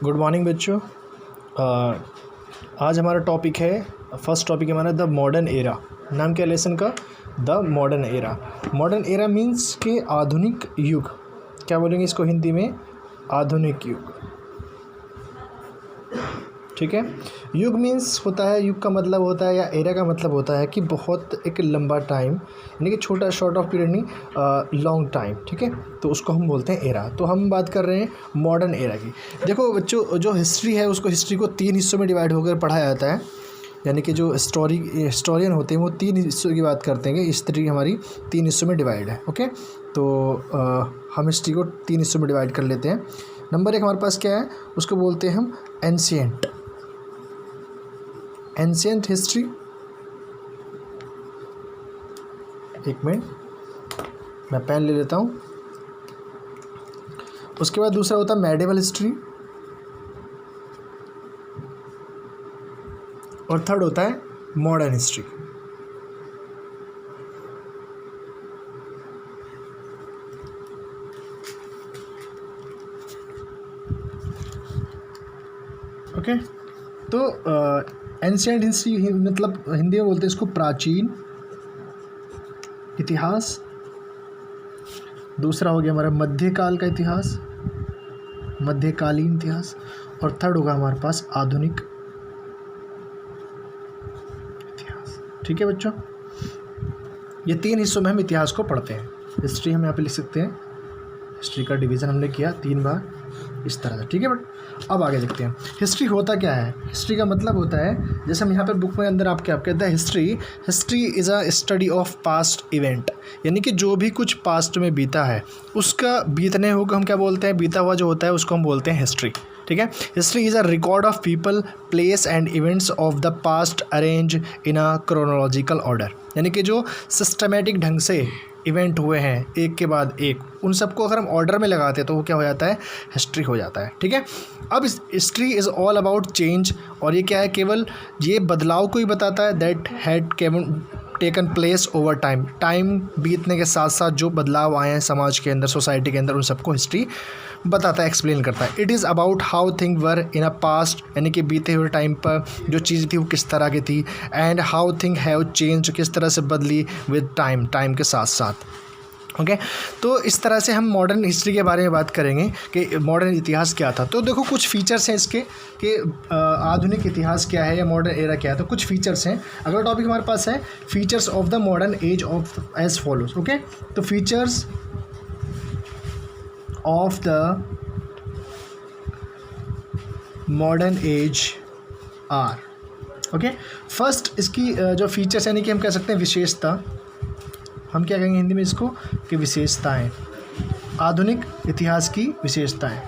Good morning बच्चों। आज हमारा टॉपिक है, फर्स्ट टॉपिक हमारा द मॉडर्न एरा। नाम क्या लेसन का? The modern era. Modern era means के आधुनिक युग। क्या बोलेंगे इसको हिंदी में? आधुनिक युग। ठीक है। युग मीन्स होता है, युग का मतलब होता है या एरा का मतलब होता है कि बहुत एक लंबा टाइम, यानी कि छोटा शॉर्ट ऑफ पीरियड नहीं, लॉन्ग टाइम। ठीक है, तो उसको हम बोलते हैं एरा। तो हम बात कर रहे हैं मॉडर्न एरा की। देखो बच्चों, जो हिस्ट्री है उसको हिस्ट्री को 3 हिस्सों में डिवाइड होकर पढ़ाया जाता है। यानी कि जो हिस्टोरियन होते हैं वो 3 हिस्सों की बात करते हैं कि हिस्ट्री हमारी 3 हिस्सों में डिवाइड है। ओके, तो हम हिस्ट्री को 3 हिस्सों में डिवाइड कर लेते हैं। नंबर 1 हमारे पास क्या है, उसको बोलते हैं हम एंशिएंट हिस्ट्री। एक मिनट, मैं पेन ले लेता हूँ। उसके बाद दूसरा होता है मेडिवल हिस्ट्री, और थर्ड होता है मॉडर्न हिस्ट्री। ओके, तो एंशिएंट हिस्ट्री मतलब हिंदी में बोलते हैं इसको प्राचीन इतिहास। दूसरा हो गया हमारा मध्यकाल का इतिहास, मध्यकालीन इतिहास। और थर्ड होगा हमारे पास आधुनिक इतिहास। ठीक है बच्चों, ये 3 हिस्सों में हम इतिहास को पढ़ते हैं। हिस्ट्री हम यहाँ पे लिख सकते हैं, हिस्ट्री का डिवीज़न हमने किया 3 बार इस तरह से। ठीक है, बट अब आगे देखते हैं हिस्ट्री होता क्या है। हिस्ट्री का मतलब होता है, जैसे हम यहाँ पर बुक में अंदर आप कहते हैं history is a study of past event. यानी कि जो भी कुछ पास्ट में बीता है उसका बीतने हो हम क्या बोलते हैं, बीता हुआ जो होता है उसको हम बोलते हैं हिस्ट्री। ठीक है, history is a record of people, place and events of the past arrange in a chronological order. यानी कि जो सिस्टमेटिक ढंग से इवेंट हुए हैं एक के बाद एक, उन सबको अगर हम ऑर्डर में लगाते हैं तो वो क्या हो जाता है, हिस्ट्री हो जाता है। ठीक है, अब history is all about change. और ये क्या है, केवल ये बदलाव को ही बताता है, that had taken place over time. Time बीतने के साथ साथ जो बदलाव आए हैं समाज के अंदर, सोसाइटी के अंदर, उन सबको हिस्ट्री बताता है, एक्सप्लेन करता है। It is about how thing were in a past, यानी कि बीते हुए टाइम पर जो चीज़ थी वो किस तरह की थी, and how thing have change, किस तरह से बदली विद टाइम, टाइम के साथ साथ। ओके, तो इस तरह से हम मॉडर्न हिस्ट्री के बारे में बात करेंगे कि मॉडर्न इतिहास क्या था। तो देखो कुछ फीचर्स हैं इसके कि आधुनिक इतिहास क्या है या मॉडर्न एरा क्या है। तो कुछ फीचर्स हैं। अगला टॉपिक हमारे पास है features of the modern age of age follows. Okay, तो features of the modern age are. Okay, first इसकी जो फीचर्स यानी कि हम कह सकते हैं विशेषता, हम क्या कहेंगे हिंदी में इसको कि विशेषताएं, आधुनिक इतिहास की विशेषताएं।